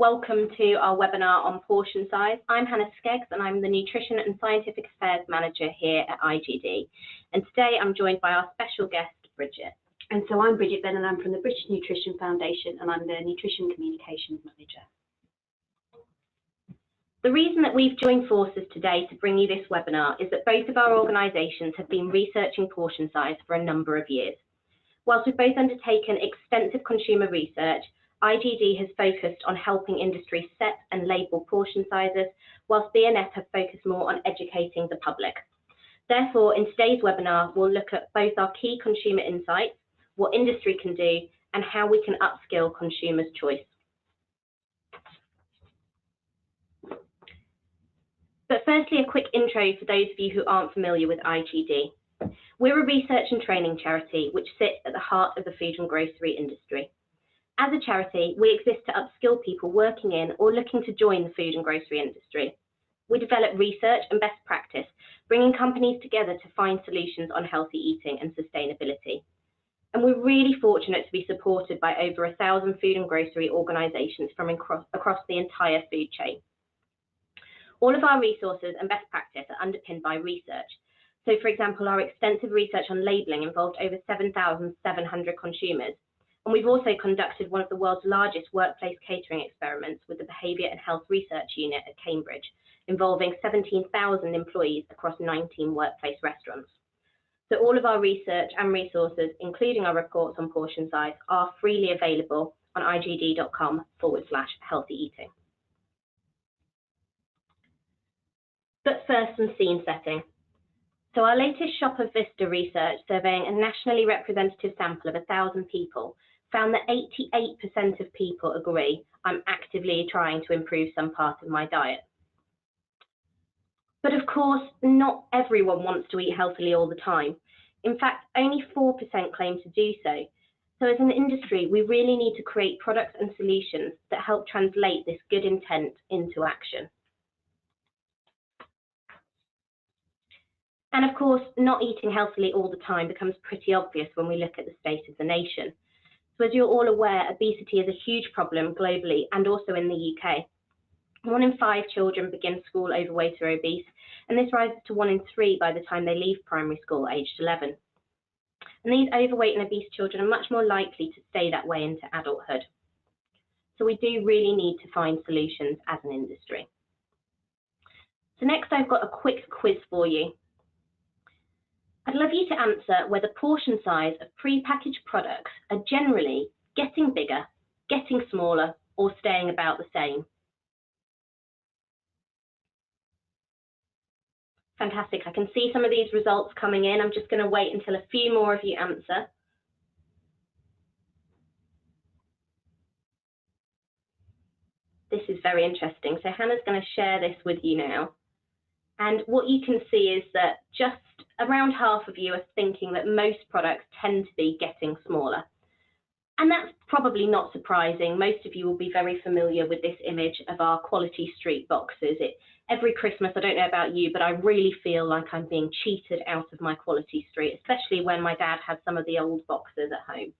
Welcome to our webinar on portion size. I'm Hannah Skeggs and I'm the Nutrition and Scientific Affairs Manager here at IGD. And today I'm joined by our special guest, Bridget. And so I'm Bridget Benn and I'm from the British Nutrition Foundation and I'm the Nutrition Communications Manager. The reason that we've joined forces today to bring you this webinar is that both of our organisations have been researching portion size for a number of years. Whilst we've both undertaken extensive consumer research, IGD has focused on helping industry set and label portion sizes, whilst BNF have focused more on educating the public. Therefore, in today's webinar, we'll look at both our key consumer insights, what industry can do, and how we can upskill consumers' choice. But firstly, a quick intro for those of you who aren't familiar with IGD. We're a research and training charity which sits at the heart of the food and grocery industry. As a charity, we exist to upskill people working in or looking to join the food and grocery industry. We develop research and best practice, bringing companies together to find solutions on healthy eating and sustainability. And we're really fortunate to be supported by over 1,000 food and grocery organisations from across the entire food chain. All of our resources and best practice are underpinned by research. So, for example, our extensive research on labelling involved over 7,700 consumers. And we've also conducted one of the world's largest workplace catering experiments with the Behaviour and Health Research Unit at Cambridge, involving 17,000 employees across 19 workplace restaurants. So all of our research and resources, including our reports on portion size, are freely available on igd.com/healthy eating. But first, some scene setting. So our latest Shopper Vista research, surveying a nationally representative sample of 1,000 people, found that 88% of people agree I'm actively trying to improve some part of my diet. But of course, not everyone wants to eat healthily all the time. In fact, only 4% claim to do so. So as an industry, we really need to create products and solutions that help translate this good intent into action. And of course, not eating healthily all the time becomes pretty obvious when we look at the state of the nation. So as you're all aware, obesity is a huge problem globally and also in the UK. 1 in 5 children begin school overweight or obese, and this rises to 1 in 3 by the time they leave primary school aged 11. And these overweight and obese children are much more likely to stay that way into adulthood. So we do really need to find solutions as an industry. So next I've got a quick quiz for you. I'd love you to answer whether portion size of pre-packaged products are generally getting bigger, getting smaller, or staying about the same. Fantastic, I can see some of these results coming in. I'm just going to wait until a few more of you answer. This is very interesting. So Hannah's going to share this with you now. And what you can see is that just around half of you are thinking that most products tend to be getting smaller. And that's probably not surprising. Most of you will be very familiar with this image of our Quality Street boxes. Every Christmas, I don't know about you, but I really feel like I'm being cheated out of my Quality Street, especially when my dad had some of the old boxes at home.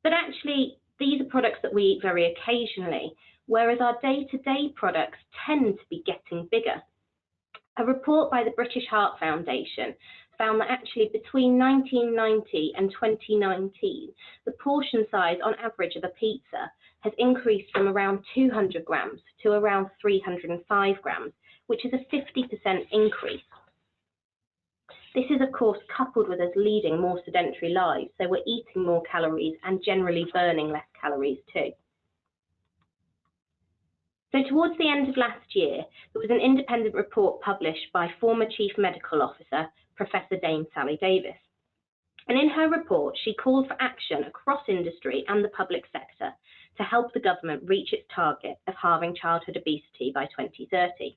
But actually, these are products that we eat very occasionally, whereas our day-to-day products tend to be getting bigger. A report by the British Heart Foundation found that actually between 1990 and 2019, the portion size on average of a pizza has increased from around 200 grams to around 305 grams, which is a 50% increase. This is, of course, coupled with us leading more sedentary lives, so we're eating more calories and generally burning less calories too. So towards the end of last year, there was an independent report published by former Chief Medical Officer, Professor Dame Sally Davis. And in her report, she called for action across industry and the public sector to help the government reach its target of halving childhood obesity by 2030.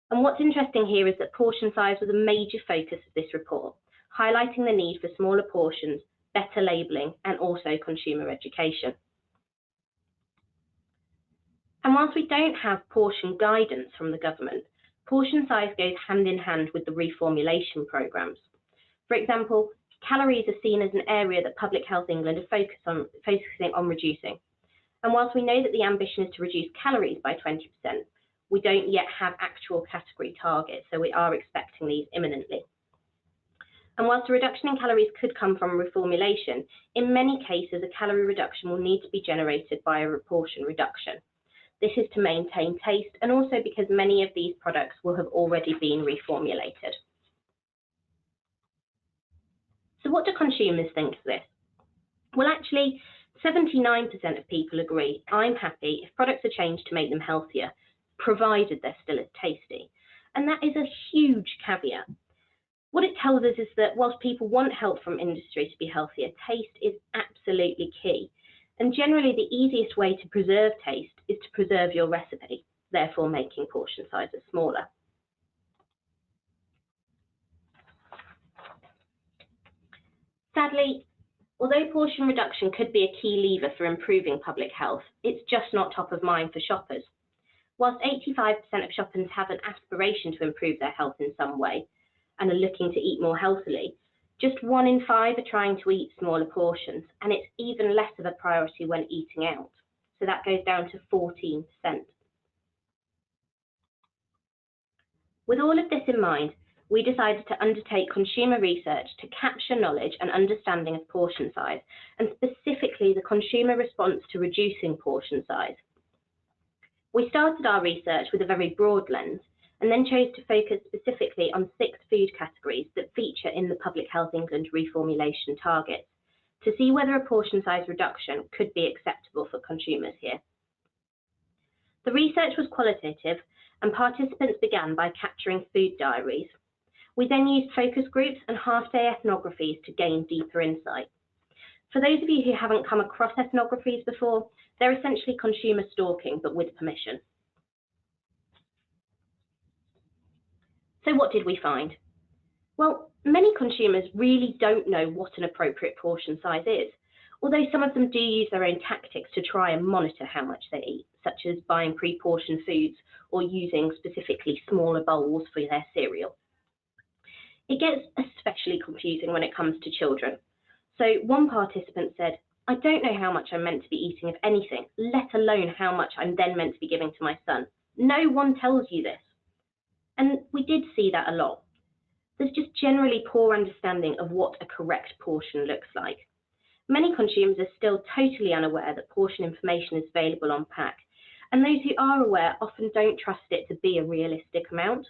And what's interesting here is that portion size was a major focus of this report, highlighting the need for smaller portions, better labelling, and also consumer education. And whilst we don't have portion guidance from the government, portion size goes hand in hand with the reformulation programmes. For example, calories are seen as an area that Public Health England are focusing on reducing. And whilst we know that the ambition is to reduce calories by 20%, we don't yet have actual category targets, so we are expecting these imminently. And whilst a reduction in calories could come from reformulation, in many cases a calorie reduction will need to be generated by a portion reduction. This is to maintain taste and also because many of these products will have already been reformulated. So what do consumers think of this? Well, actually, 79% of people agree, I'm happy if products are changed to make them healthier, provided they're still as tasty. And that is a huge caveat. What it tells us is that whilst people want help from industry to be healthier, taste is absolutely key. And generally the easiest way to preserve taste is to preserve your recipe, therefore making portion sizes smaller. Sadly, although portion reduction could be a key lever for improving public health, it's just not top of mind for shoppers. Whilst 85% of shoppers have an aspiration to improve their health in some way and are looking to eat more healthily, just 1 in 5 are trying to eat smaller portions, and it's even less of a priority when eating out. So that goes down to 14%. With all of this in mind, we decided to undertake consumer research to capture knowledge and understanding of portion size, and specifically the consumer response to reducing portion size. We started our research with a very broad lens, and then chose to focus specifically on 6 food categories that feature in the Public Health England reformulation targets, to see whether a portion size reduction could be acceptable for consumers here. The research was qualitative, and participants began by capturing food diaries. We then used focus groups and half-day ethnographies to gain deeper insight. For those of you who haven't come across ethnographies before, they're essentially consumer stalking, but with permission. So what did we find? Well, many consumers really don't know what an appropriate portion size is, although some of them do use their own tactics to try and monitor how much they eat, such as buying pre-portioned foods or using specifically smaller bowls for their cereal. It gets especially confusing when it comes to children. So one participant said, I don't know how much I'm meant to be eating of anything, let alone how much I'm then meant to be giving to my son. No one tells you this. And we did see that a lot. There's just generally poor understanding of what a correct portion looks like. Many consumers are still totally unaware that portion information is available on pack, and those who are aware often don't trust it to be a realistic amount.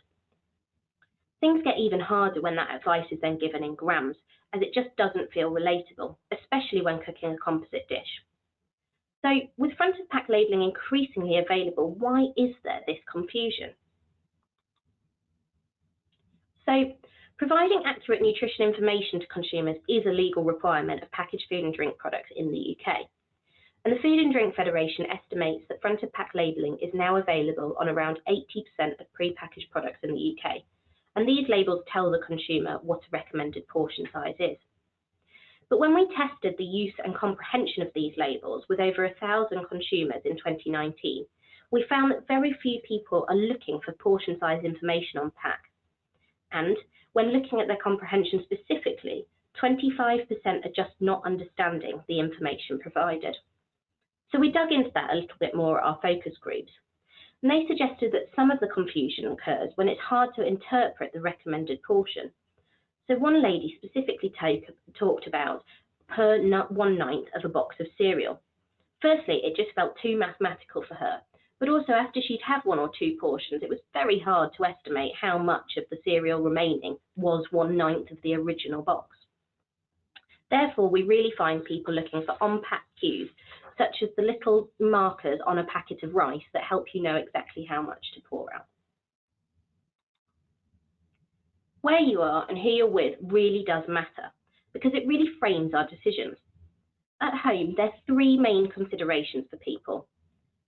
Things get even harder when that advice is then given in grams, as it just doesn't feel relatable, especially when cooking a composite dish. So, with front of pack labelling increasingly available, why is there this confusion? So, providing accurate nutrition information to consumers is a legal requirement of packaged food and drink products in the UK. And the Food and Drink Federation estimates that front of pack labelling is now available on around 80% of pre-packaged products in the UK. And these labels tell the consumer what a recommended portion size is. But when we tested the use and comprehension of these labels with over 1,000 consumers in 2019, we found that very few people are looking for portion size information on pack. And when looking at their comprehension specifically, 25% are just not understanding the information provided. So we dug into that a little bit more at our focus groups. And they suggested that some of the confusion occurs when it's hard to interpret the recommended portion. So one lady specifically talked about per 1/9 of a box of cereal. Firstly, it just felt too mathematical for her, but also after she'd had 1 or 2 portions, it was very hard to estimate how much of the cereal remaining was 1/9 of the original box. Therefore, we really find people looking for on-pack cues, such as the little markers on a packet of rice that help you know exactly how much to pour out. Where you are and who you're with really does matter, because it really frames our decisions. At home, there's 3 main considerations for people.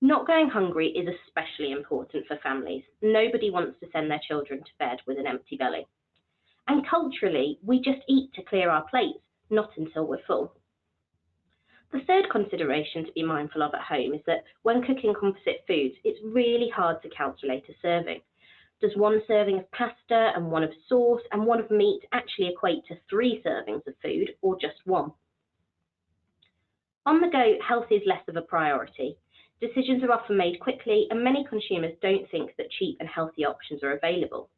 Not going hungry is especially important for families. Nobody wants to send their children to bed with an empty belly. And culturally, we just eat to clear our plates, not until we're full. The third consideration to be mindful of at home is that when cooking composite foods, it's really hard to calculate a serving. Does 1 serving of pasta and 1 of sauce and 1 of meat actually equate to 3 servings of food, or just 1? On the go, health is less of a priority. Decisions are often made quickly, and many consumers don't think that cheap and healthy options are available.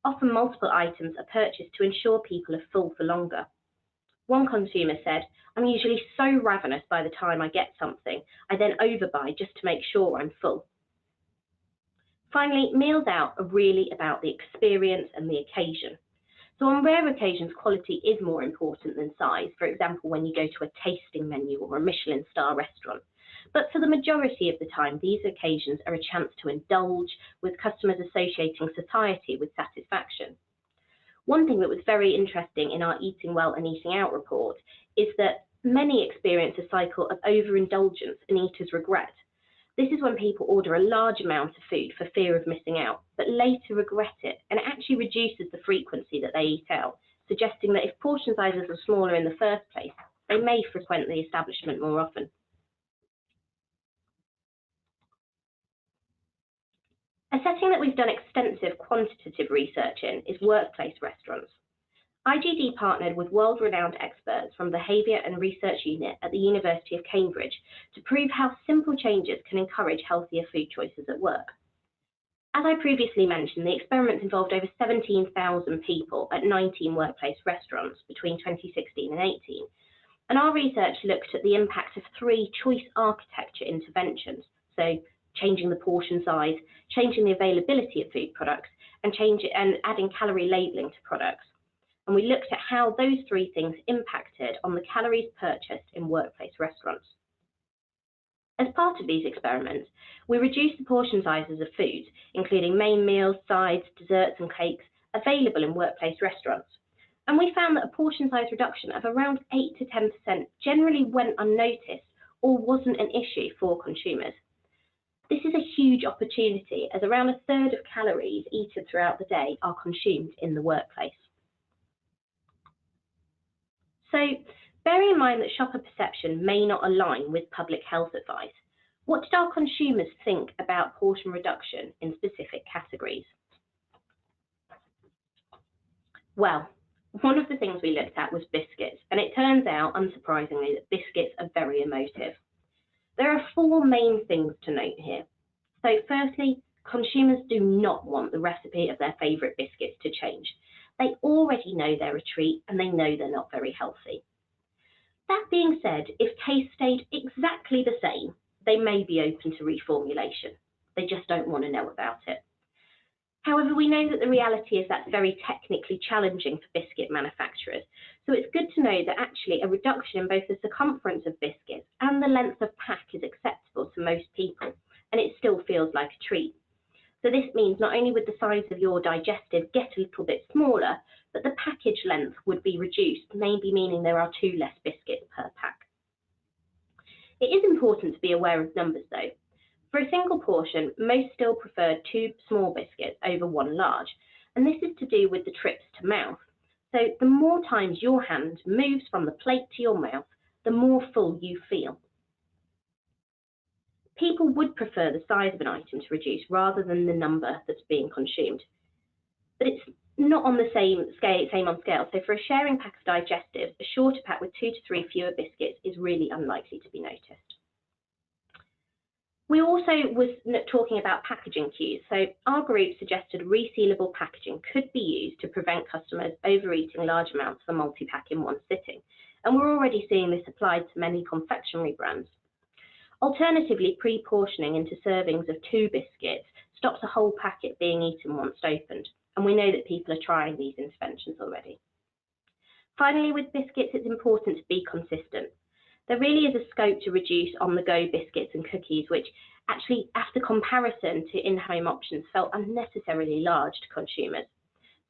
Often multiple items are purchased to ensure people are full for longer. One consumer said, "I'm usually so ravenous by the time I get something, I then overbuy just to make sure I'm full." Finally, meals out are really about the experience and the occasion. So on rare occasions, quality is more important than size, for example, when you go to a tasting menu or a Michelin star restaurant. But for the majority of the time, these occasions are a chance to indulge, with customers associating satiety with satisfaction. One thing that was very interesting in our Eating Well and Eating Out report is that many experience a cycle of overindulgence and eater's regret. This is when people order a large amount of food for fear of missing out, but later regret it, and it actually reduces the frequency that they eat out, suggesting that if portion sizes are smaller in the first place, they may frequent the establishment more often. A setting that we've done extensive quantitative research in is workplace restaurants. IGD partnered with world-renowned experts from the Behaviour and Research Unit at the University of Cambridge to prove how simple changes can encourage healthier food choices at work. As I previously mentioned, the experiments involved over 17,000 people at 19 workplace restaurants between 2016 and 18, and our research looked at the impact of 3 choice architecture interventions, so changing the portion size, changing the availability of food products, and adding calorie labelling to products. And we looked at how those 3 things impacted on the calories purchased in workplace restaurants. As part of these experiments, we reduced the portion sizes of foods, including main meals, sides, desserts and cakes, available in workplace restaurants. And we found that a portion size reduction of around 8 to 10% generally went unnoticed or wasn't an issue for consumers. This is a huge opportunity, as around a third of calories eaten throughout the day are consumed in the workplace. So, bearing in mind that shopper perception may not align with public health advice, what did our consumers think about portion reduction in specific categories? Well, one of the things we looked at was biscuits, and it turns out, unsurprisingly, that biscuits are very emotive. There are 4 main things to note here. So firstly, consumers do not want the recipe of their favourite biscuits to change. They already know they're a treat and they know they're not very healthy. That being said, if taste stayed exactly the same, they may be open to reformulation. They just don't want to know about it. However, we know that the reality is that's very technically challenging for biscuit manufacturers, so it's good to know that actually a reduction in both the circumference of biscuits and the length of pack is acceptable to most people, and it still feels like a treat. So this means not only would the size of your digestive get a little bit smaller, but the package length would be reduced, maybe meaning there are 2 less biscuits per pack. It is important to be aware of numbers though. For a single portion, most still prefer 2 small biscuits over 1 large, and this is to do with the trips to mouth. So the more times your hand moves from the plate to your mouth, the more full you feel. People would prefer the size of an item to reduce rather than the number that's being consumed. But it's not on the same on scale. So for a sharing pack of digestives, a shorter pack with 2 to 3 fewer biscuits is really unlikely to be noticed. We also was talking about packaging cues. So our group suggested resealable packaging could be used to prevent customers overeating large amounts of a multi-pack in one sitting. And we're already seeing this applied to many confectionery brands. Alternatively, pre-portioning into servings of 2 biscuits stops a whole packet being eaten once opened, and we know that people are trying these interventions already. Finally, with biscuits, it's important to be consistent. There really is a scope to reduce on-the-go biscuits and cookies, which actually, after comparison to in-home options, felt unnecessarily large to consumers.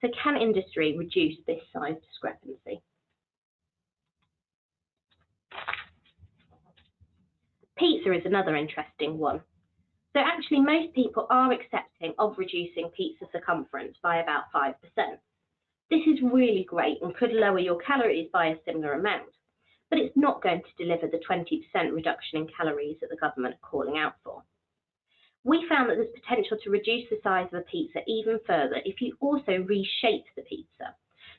So can industry reduce this size discrepancy? Pizza is another interesting one. So actually most people are accepting of reducing pizza circumference by about 5%. This is really great and could lower your calories by a similar amount, but it's not going to deliver the 20% reduction in calories that the government are calling out for. We found that there's potential to reduce the size of a pizza even further if you also reshape the pizza.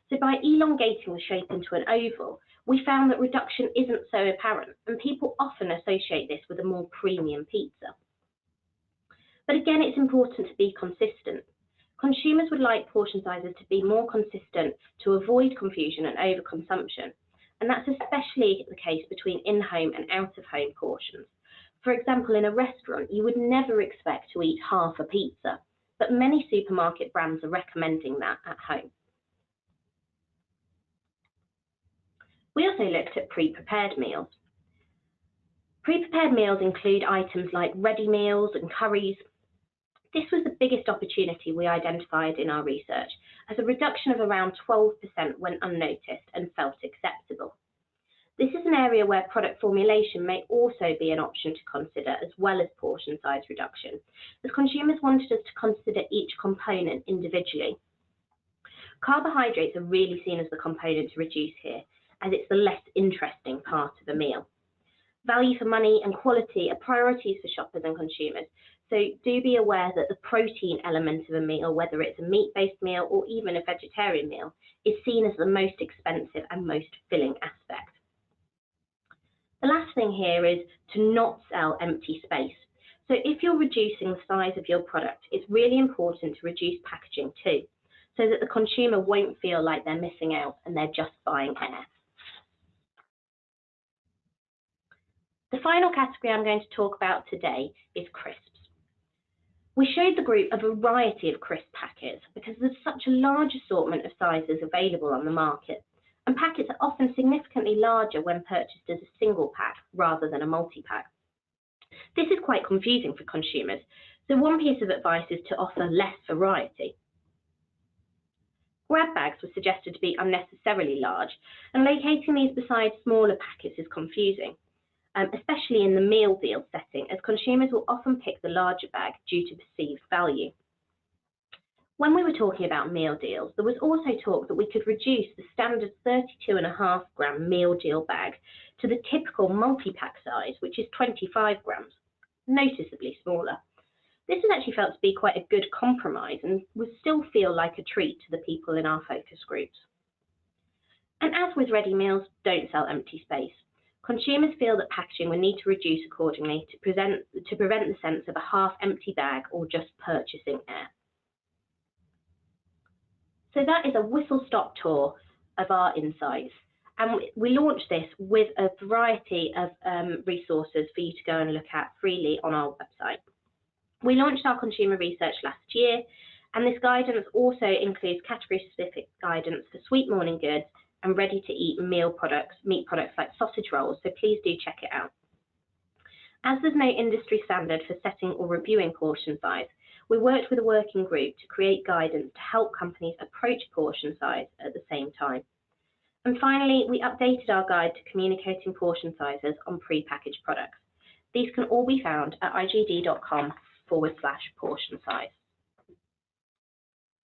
So by elongating the shape into an oval, we found that reduction isn't so apparent, and people often associate this with a more premium pizza. But again, it's important to be consistent. Consumers would like portion sizes to be more consistent to avoid confusion and overconsumption, and that's especially the case between in-home and out-of-home portions. For example, in a restaurant, you would never expect to eat half a pizza, but many supermarket brands are recommending that at home. We also looked at pre-prepared meals. Pre-prepared meals include items like ready meals and curries. This was the biggest opportunity we identified in our research, as a reduction of around 12% went unnoticed and felt acceptable. This is an area where product formulation may also be an option to consider, as well as portion size reduction, as consumers wanted us to consider each component individually. Carbohydrates are really seen as the component to reduce here, as it's the less interesting part of a meal. Value for money and quality are priorities for shoppers and consumers, so do be aware that the protein element of a meal, whether it's a meat-based meal or even a vegetarian meal, is seen as the most expensive and most filling aspect. The last thing here is to not sell empty space. So if you're reducing the size of your product, it's really important to reduce packaging too, so that the consumer won't feel like they're missing out and they're just buying air. The final category I'm going to talk about today is crisps. We showed the group a variety of crisp packets because there's such a large assortment of sizes available on the market, and packets are often significantly larger when purchased as a single pack rather than a multi-pack. This is quite confusing for consumers, so one piece of advice is to offer less variety. Grab bags were suggested to be unnecessarily large, and locating these beside smaller packets is confusing, especially in the meal deal setting, as consumers will often pick the larger bag due to perceived value. When we were talking about meal deals, there was also talk that we could reduce the standard 32.5 gram meal deal bag to the typical multi-pack size, which is 25 grams, noticeably smaller. This has actually felt to be quite a good compromise and would still feel like a treat to the people in our focus groups. And as with ready meals, don't sell empty space. Consumers feel that packaging will need to reduce accordingly to prevent the sense of a half-empty bag or just purchasing air. So that is a whistle-stop tour of our insights. And we launched this with a variety of resources for you to go and look at freely on our website. We launched our consumer research last year, and this guidance also includes category-specific guidance for sweet morning goods and ready-to-eat meat products like sausage rolls, so please do check it out. As there's no industry standard for setting or reviewing portion size, we worked with a working group to create guidance to help companies approach portion size at the same time. And finally, we updated our guide to communicating portion sizes on pre-packaged products. These can all be found at igd.com/portion size.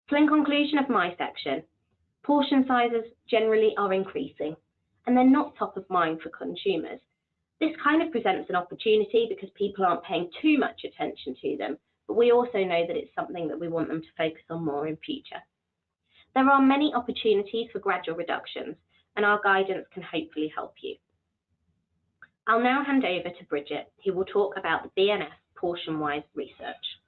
So in conclusion of my section, portion sizes generally are increasing, and they're not top of mind for consumers. This kind of presents an opportunity because people aren't paying too much attention to them, but we also know that it's something that we want them to focus on more in future. There are many opportunities for gradual reductions, and our guidance can hopefully help you. I'll now hand over to Bridget, who will talk about the B&F portion-wise research.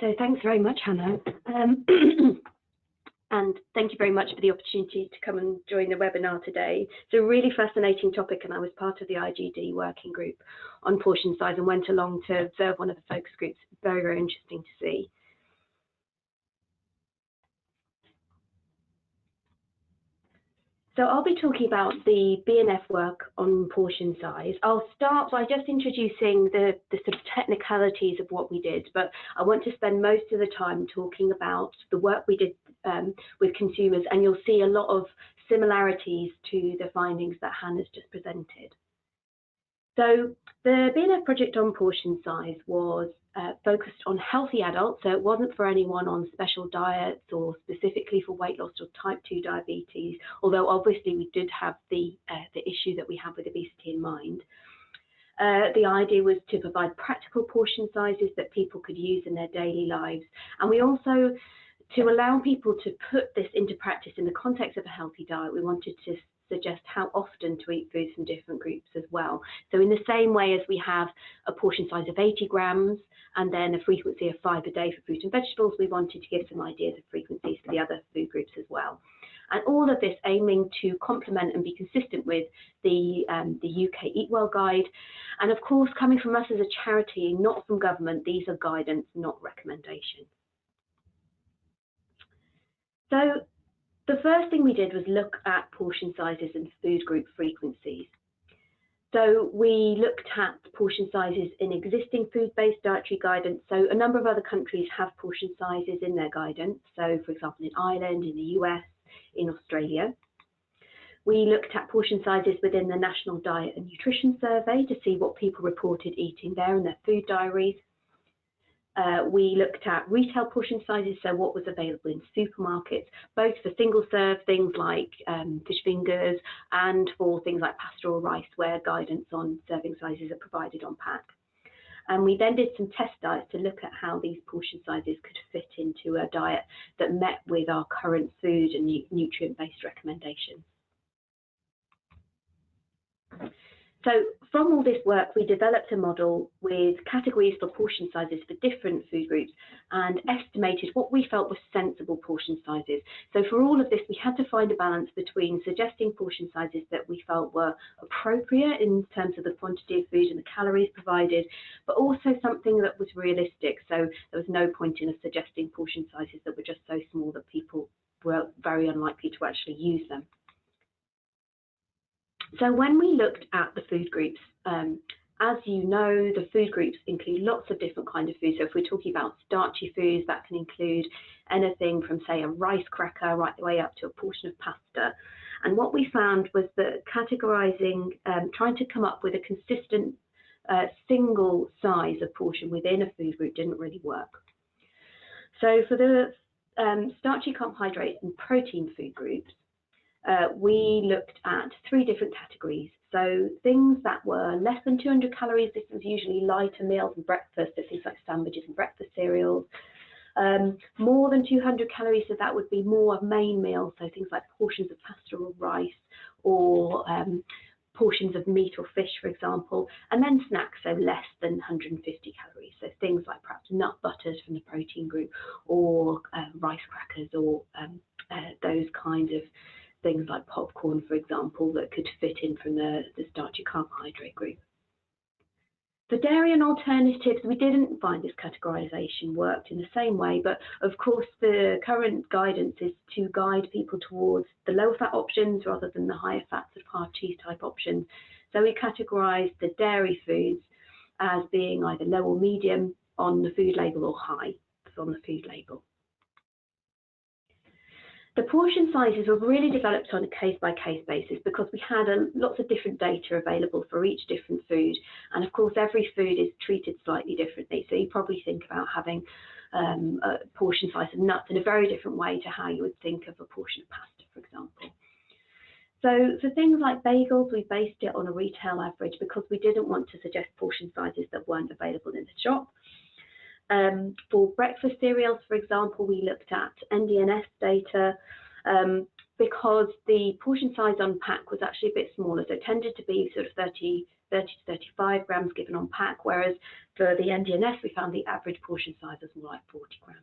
So thanks very much, Hannah. And thank you very much for the opportunity to come and join the webinar today. It's a really fascinating topic, and I was part of the IGD working group on portion size and went along to observe one of the focus groups. Very, very interesting to see. So I'll be talking about the B&F work on portion size. I'll start by just introducing the sort of technicalities of what we did, but I want to spend most of the time talking about the work we did with consumers, and you'll see a lot of similarities to the findings that Hannah's just presented. So the B&F project on portion size was focused on healthy adults, so it wasn't for anyone on special diets or specifically for weight loss or type 2 diabetes, although obviously we did have the issue that we have with obesity in mind. The idea was to provide practical portion sizes that people could use in their daily lives, and we also to allow people to put this into practice in the context of a healthy diet, we wanted to suggest how often to eat foods from different groups as well. So in the same way as we have a portion size of 80 grams and then a frequency of 5 a day for fruit and vegetables, we wanted to give some ideas of frequencies for the other food groups as well. And all of this aiming to complement and be consistent with the UK Eat Well Guide. And of course, coming from us as a charity, not from government, these are guidance, not recommendations. So the first thing we did was look at portion sizes and food group frequencies. So we looked at portion sizes in existing food-based dietary guidance. So a number of other countries have portion sizes in their guidance. So for example, in Ireland, in the US, in Australia. We looked at portion sizes within the National Diet and Nutrition Survey to see what people reported eating there in their food diaries. We looked at retail portion sizes, so what was available in supermarkets, both for single serve things like fish fingers and for things like pasta or rice, where guidance on serving sizes are provided on pack. And we then did some test diets to look at how these portion sizes could fit into a diet that met with our current food and nutrient-based recommendations. So from all this work, we developed a model with categories for portion sizes for different food groups and estimated what we felt were sensible portion sizes. So for all of this, we had to find a balance between suggesting portion sizes that we felt were appropriate in terms of the quantity of food and the calories provided, but also something that was realistic. So there was no point in us suggesting portion sizes that were just so small that people were very unlikely to actually use them. So when we looked at the food groups, as you know, the food groups include lots of different kinds of foods. So if we're talking about starchy foods, that can include anything from, say, a rice cracker right the way up to a portion of pasta. And what we found was that categorizing, trying to come up with a consistent single size of portion within a food group didn't really work. So for the starchy, carbohydrate and protein food groups, we looked at 3 different categories. So things that were less than 200 calories, this was usually lighter meals and breakfast, so things like sandwiches and breakfast cereals. More than 200 calories, so that would be more main meals, so things like portions of pasta or rice, or portions of meat or fish, for example, and then snacks, so less than 150 calories, so things like perhaps nut butters from the protein group, or rice crackers, or those kind of things like popcorn, for example, that could fit in from the starchy carbohydrate group. For dairy and alternatives, we didn't find this categorization worked in the same way, but of course the current guidance is to guide people towards the lower fat options rather than the higher fat sort of hard cheese type options. So we categorized the dairy foods as being either low or medium on the food label or high on the food label. The portion sizes were really developed on a case-by-case basis because we had lots of different data available for each different food. And of course, every food is treated slightly differently. So you probably think about having a portion size of nuts in a very different way to how you would think of a portion of pasta, for example. So for things like bagels, we based it on a retail average because we didn't want to suggest portion sizes that weren't available in the shop. For breakfast cereals, for example, we looked at NDNS data because the portion size on pack was actually a bit smaller, so it tended to be sort of 30 to 35 grams given on pack, whereas for the NDNS, we found the average portion size was more like 40 grams.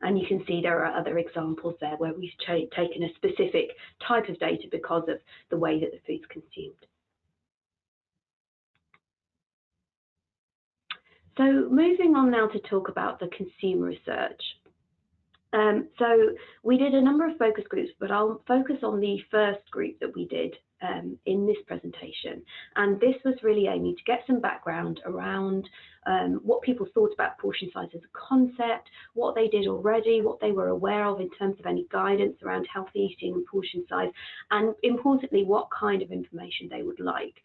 And you can see there are other examples there where we've taken a specific type of data because of the way that the food's consumed. So moving on now to talk about the consumer research. So we did a number of focus groups, but I'll focus on the first group that we did in this presentation. And this was really aiming to get some background around what people thought about portion size as a concept, what they did already, what they were aware of in terms of any guidance around healthy eating and portion size, and importantly, what kind of information they would like.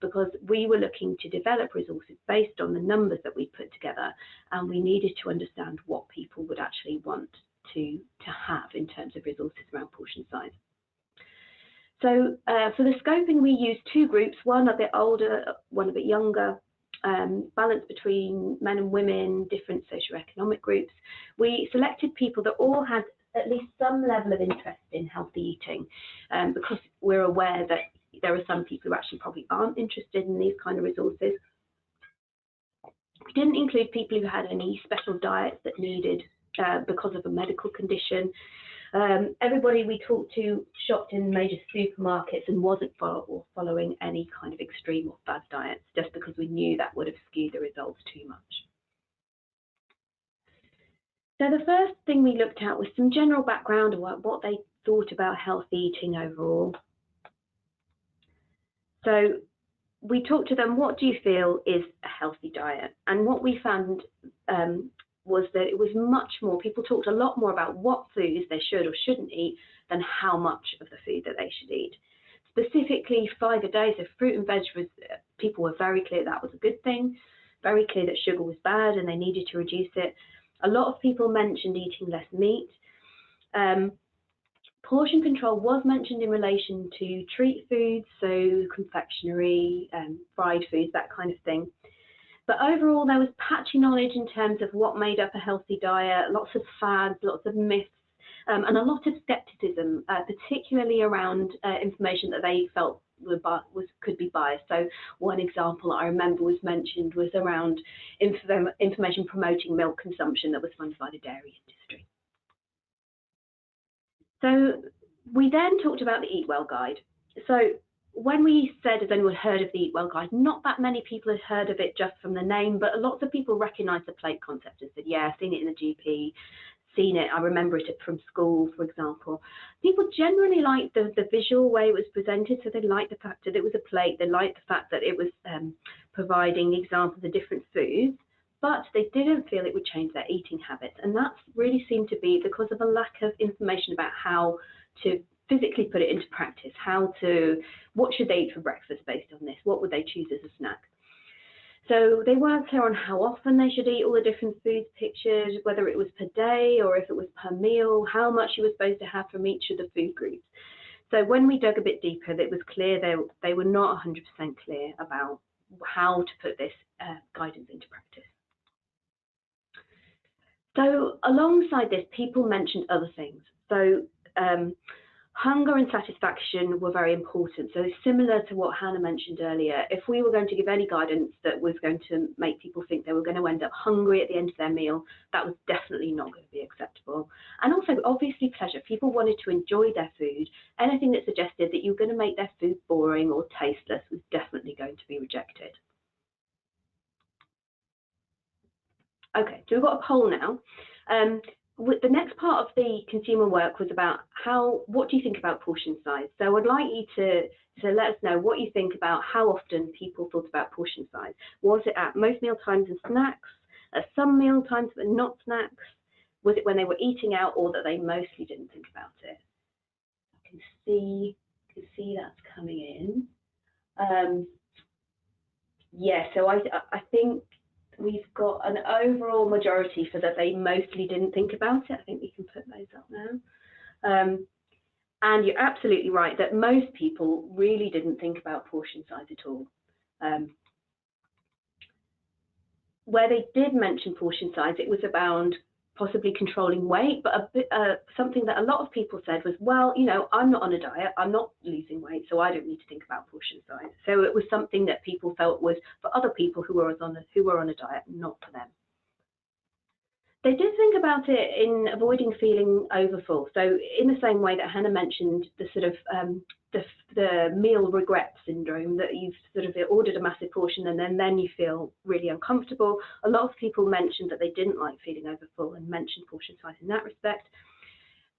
Because we were looking to develop resources based on the numbers that we put together, and we needed to understand what people would actually want to have in terms of resources around portion size. So for the scoping, we used 2 groups, one a bit older, one a bit younger, balance between men and women, different socioeconomic groups. We selected people that all had at least some level of interest in healthy eating, because we're aware that there are some people who actually probably aren't interested in these kind of resources. We didn't include people who had any special diets that needed because of a medical condition. Everybody we talked to shopped in major supermarkets and wasn't following any kind of extreme or fad diets, just because we knew that would have skewed the results too much. So the first thing we looked at was some general background about what they thought about healthy eating overall. So we talked to them, what do you feel is a healthy diet? And what we found was that it was much more, people talked a lot more about what foods they should or shouldn't eat than how much of the food that they should eat. Specifically, fiber days of fruit and vegetables, people were very clear that was a good thing, very clear that sugar was bad and they needed to reduce it. A lot of people mentioned eating less meat. Portion control was mentioned in relation to treat foods, so confectionery, fried foods, that kind of thing. But overall, there was patchy knowledge in terms of what made up a healthy diet, lots of fads, lots of myths, and a lot of skepticism, particularly around information that they felt could be biased. So one example I remember was mentioned was around information promoting milk consumption that was funded by the dairy industry. So we then talked about the Eat Well Guide. So when we said, has anyone heard of the Eat Well Guide, not that many people had heard of it just from the name, but lots of people recognised the plate concept and said, yeah, I've seen it in the GP, seen it, I remember it from school, for example. People generally liked the visual way it was presented, so they liked the fact that it was a plate, they liked the fact that it was providing examples of different foods, but they didn't feel it would change their eating habits. And that really seemed to be because of a lack of information about how to physically put it into practice, what should they eat for breakfast based on this, what would they choose as a snack. So they weren't clear on how often they should eat all the different foods pictured, whether it was per day or if it was per meal, how much you were supposed to have from each of the food groups. So when we dug a bit deeper, it was clear they were not 100% clear about how to put this guidance into practice. So alongside this, people mentioned other things. So hunger and satisfaction were very important. So similar to what Hannah mentioned earlier, if we were going to give any guidance that was going to make people think they were going to end up hungry at the end of their meal, that was definitely not going to be acceptable. And also, obviously, pleasure. People wanted to enjoy their food. Anything that suggested that you're going to make their food boring or tasteless was definitely going to be rejected. Okay, so we've got a poll now. The next part of the consumer work was about what do you think about portion size? So I'd like you to let us know what you think about how often people thought about portion size. Was it at most meal times and snacks, at some meal times but not snacks? Was it when they were eating out, or that they mostly didn't think about it? I can see that's coming in. Yeah, so I think we've got an overall majority for that they mostly didn't think about it. I think we can put those up now. And you're absolutely right that most people really didn't think about portion size at all. Where they did mention portion size, it was around possibly controlling weight, but something that a lot of people said was, well, you know, I'm not on a diet, I'm not losing weight, so I don't need to think about portion size. So it was something that people felt was for other people who were on a diet, not for them. They did think about it in avoiding feeling overfull. So in the same way that Hannah mentioned, the sort of the meal regret syndrome, that you've sort of ordered a massive portion and then you feel really uncomfortable. A lot of people mentioned that they didn't like feeling overfull and mentioned portion size in that respect.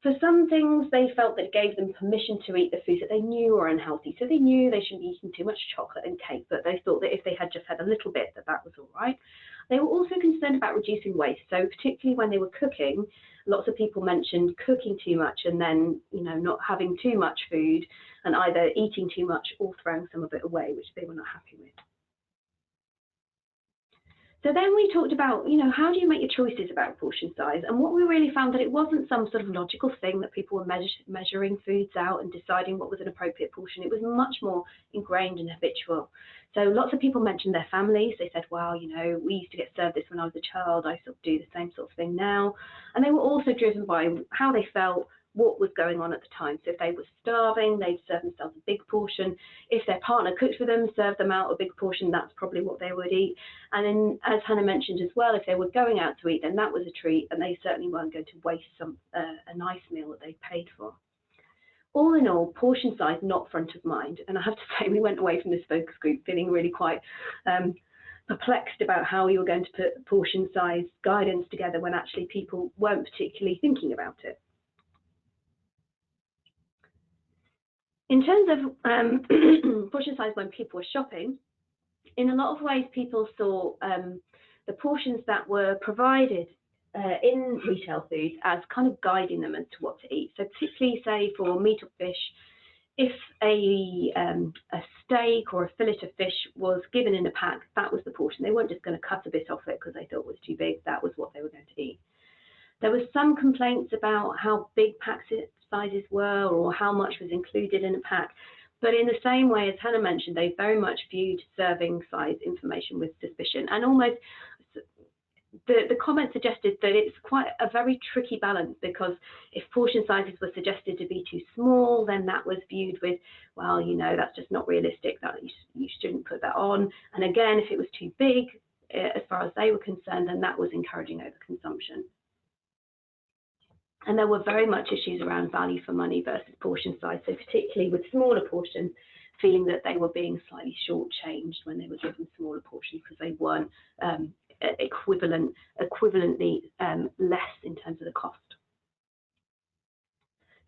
For some things, they felt that it gave them permission to eat the foods that they knew were unhealthy. So they knew they shouldn't be eating too much chocolate and cake, but they thought that if they had just had a little bit, that was all right. They were also concerned about reducing waste. So particularly when they were cooking, lots of people mentioned cooking too much and then, you know, not having too much food and either eating too much or throwing some of it away, which they were not happy with. So then we talked about, you know, how do you make your choices about portion size? And what we really found that it wasn't some sort of logical thing that people were measuring foods out and deciding what was an appropriate portion. It was much more ingrained and habitual. So lots of people mentioned their families. They said, well, you know, we used to get served this when I was a child. I sort of do the same sort of thing now. And they were also driven by how they felt, what was going on at the time. So if they were starving, they'd serve themselves a big portion. If their partner cooked for them, served them out a big portion, that's probably what they would eat. And then, as Hannah mentioned as well, if they were going out to eat, then that was a treat, and they certainly weren't going to waste a nice meal that they paid for. All in all, portion size not front of mind. And I have to say, we went away from this focus group feeling really quite perplexed about how we were going to put portion size guidance together when actually people weren't particularly thinking about it. In terms of portion size when people were shopping, in a lot of ways people saw the portions that were provided in retail foods as kind of guiding them as to what to eat. So particularly, say, for meat or fish, if a steak or a fillet of fish was given in a pack, that was the portion. They weren't just going to cut a bit off it because they thought it was too big. That was what they were going to eat. There were some complaints about how big pack sizes were or how much was included in a pack. But in the same way, as Hannah mentioned, they very much viewed serving size information with suspicion. And almost the comment suggested that it's quite a very tricky balance, because if portion sizes were suggested to be too small, then that was viewed with, well, you know, that's just not realistic, that you shouldn't put that on. And again, if it was too big, as far as they were concerned, then that was encouraging overconsumption. And there were very much issues around value for money versus portion size, so particularly with smaller portions, feeling that they were being slightly shortchanged when they were given smaller portions because they weren't equivalently less in terms of the cost.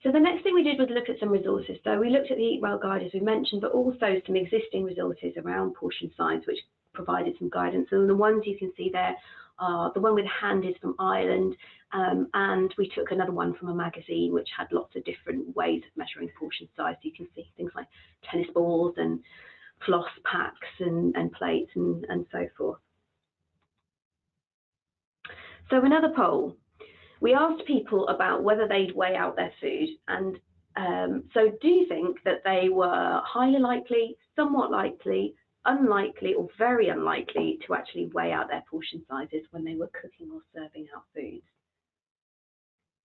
So the next thing we did was look at some resources. So we looked at the Eat Well guide, as we mentioned, but also some existing resources around portion size, which provided some guidance. And the ones you can see there are the one with hand is from Ireland, and we took another one from a magazine which had lots of different ways of measuring portion size. You can see things like tennis balls and floss packs and plates and so forth. So another poll. We asked people about whether they'd weigh out their food, and so do you think that they were highly likely, somewhat likely, unlikely, or very unlikely to actually weigh out their portion sizes when they were cooking or serving out foods?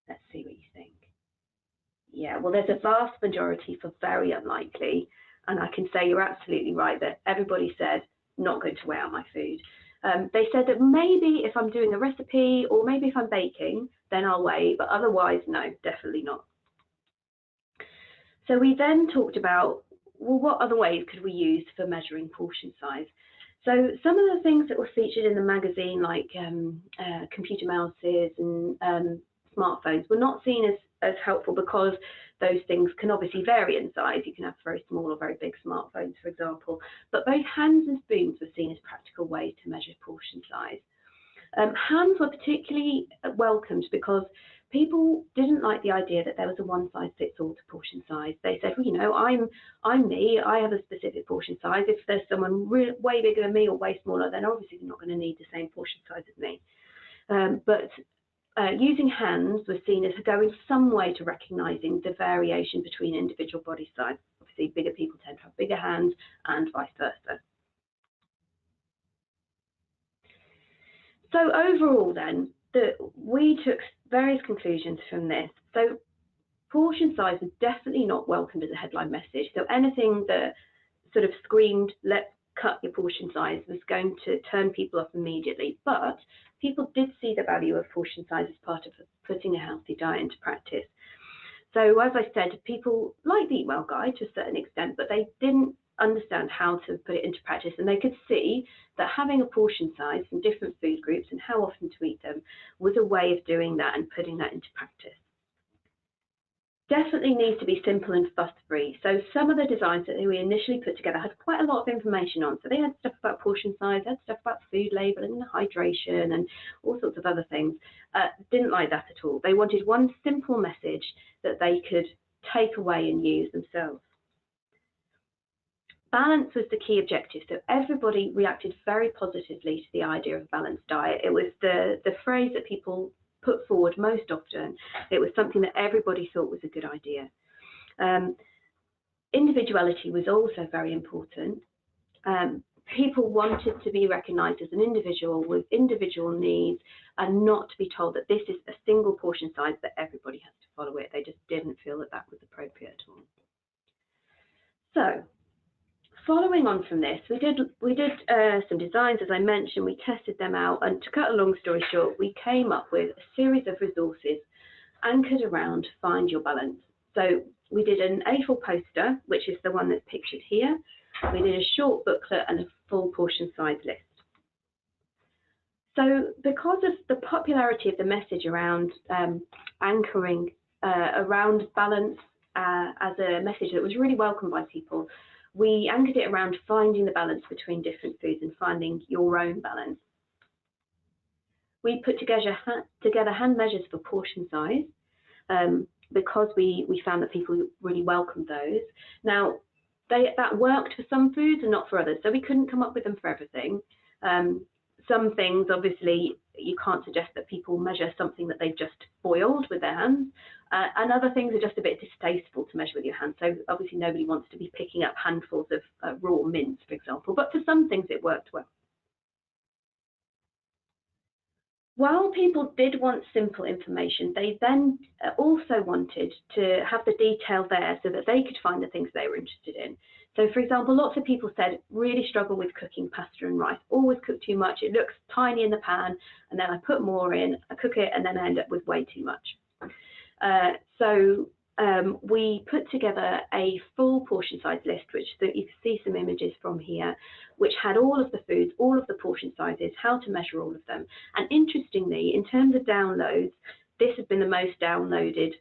Let's see what you think. Yeah, well, there's a vast majority for very unlikely, and I can say you're absolutely right that everybody said not going to weigh out my food. They said that maybe if I'm doing a recipe or maybe if I'm baking, then I'll weigh, but otherwise, no, definitely not. So we then talked about, well, what other ways could we use for measuring portion size? So some of the things that were featured in the magazine, like computer mouses and smartphones, were not seen as helpful because those things can obviously vary in size. You can have very small or very big smartphones, for example. But both hands and spoons were seen as practical ways to measure portion size. Hands were particularly welcomed because people didn't like the idea that there was a one-size-fits-all to portion size. They said, well, you know, I'm me, I have a specific portion size. If there's someone way bigger than me or way smaller, then obviously they're not going to need the same portion size as me. Using hands was seen as going some way to recognising the variation between individual body size. Obviously, bigger people tend to have bigger hands and vice versa. So overall then, we took various conclusions from this. So portion size was definitely not welcomed as a headline message. So anything that sort of screamed, let's cut your portion size, was going to turn people off immediately. But people did see the value of portion size as part of putting a healthy diet into practice. So as I said, people liked the Eat Well guide to a certain extent, but they didn't understand how to put it into practice, and they could see that having a portion size from different food groups and how often to eat them was a way of doing that and putting that into practice. Definitely needs to be simple and fuss-free. So some of the designs that we initially put together had quite a lot of information on. So they had stuff about portion size, they had stuff about food labelling and hydration and all sorts of other things. Didn't like that at all. They wanted one simple message that they could take away and use themselves. balance was the key objective. So everybody reacted very positively to the idea of a balanced diet. It was the phrase that people put forward most often. It was something that everybody thought was a good idea. Individuality was also very important. People wanted to be recognised as an individual with individual needs and not to be told that this is a single portion size that everybody has to follow it. They just didn't feel that that was appropriate at all. So, following on from this, we did some designs, as I mentioned. We tested them out, and to cut a long story short, we came up with a series of resources anchored around Find Your Balance. So we did an A4 poster, which is the one that's pictured here. We did a short booklet and a full portion size list. So because of the popularity of the message around anchoring around balance as a message that was really welcomed by people, we anchored it around finding the balance between different foods and finding your own balance. We put together hand measures for portion size because we found that people really welcomed those. Now, that worked for some foods and not for others, so we couldn't come up with them for everything. Some things, obviously, you can't suggest that people measure something that they've just boiled with their hands, and other things are just a bit distasteful to measure with your hands. So obviously nobody wants to be picking up handfuls of raw mince, for example, but for some things it worked well. While people did want simple information, they then also wanted to have the detail there so that they could find the things they were interested in. So, for example, lots of people said, really struggle with cooking pasta and rice, always cook too much, it looks tiny in the pan, and then I put more in, I cook it, and then I end up with way too much. We put together a full portion size list, which you can see some images from here, which had all of the foods, all of the portion sizes, how to measure all of them. And interestingly, in terms of downloads, this has been the most downloaded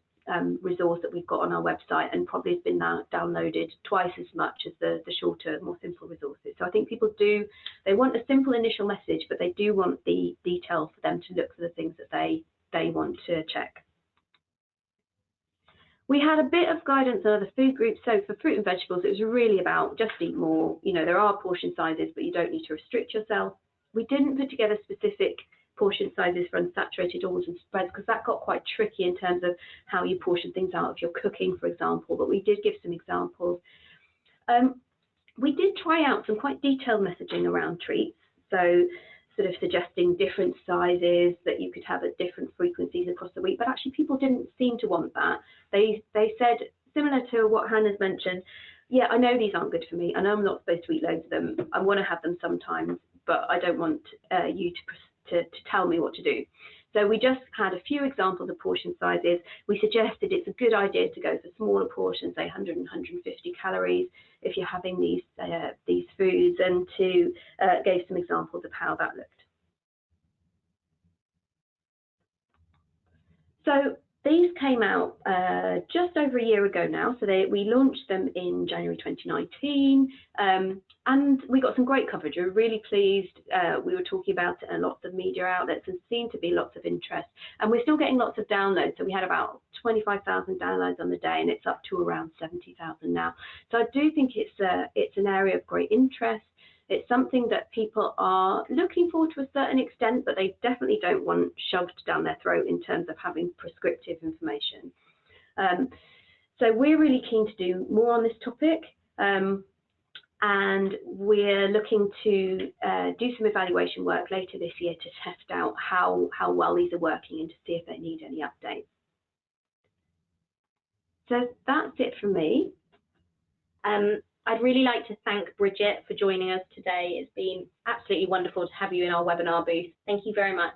resource that we've got on our website, and probably has been downloaded twice as much as the shorter, more simple resources. So I think people they want a simple initial message, but they do want the detail for them to look for the things that they want to check. We had a bit of guidance on other food groups. So for fruit and vegetables, it was really about just eat more. You know, there are portion sizes, but you don't need to restrict yourself. We didn't put together specific portion sizes for unsaturated oils and spreads because that got quite tricky in terms of how you portion things out if you're cooking, for example, but we did give some examples. We did try out some quite detailed messaging around treats. So sort of suggesting different sizes that you could have at different frequencies across the week, but actually people didn't seem to want that. They said, similar to what Hannah's mentioned, yeah, I know these aren't good for me. I know I'm not supposed to eat loads of them. I want to have them sometimes, but I don't want you to tell me what to do. So we just had a few examples of portion sizes. We suggested it's a good idea to go for smaller portions, say 100 and 150 calories, if you're having these foods, and to gave some examples of how that looked. So these came out just over a year ago now. So we launched them in January 2019, and we got some great coverage. We were really pleased. We were talking about it in lots of media outlets and seemed to be lots of interest. And we're still getting lots of downloads. So we had about 25,000 downloads on the day, and it's up to around 70,000 now. So I do think it's an area of great interest. It's something that people are looking for to a certain extent, but they definitely don't want shoved down their throat in terms of having prescriptive information. So we're really keen to do more on this topic, and we're looking to do some evaluation work later this year to test out how well these are working and to see if they need any updates. So that's it from me. I'd really like to thank Bridget for joining us today. It's been absolutely wonderful to have you in our webinar booth. Thank you very much.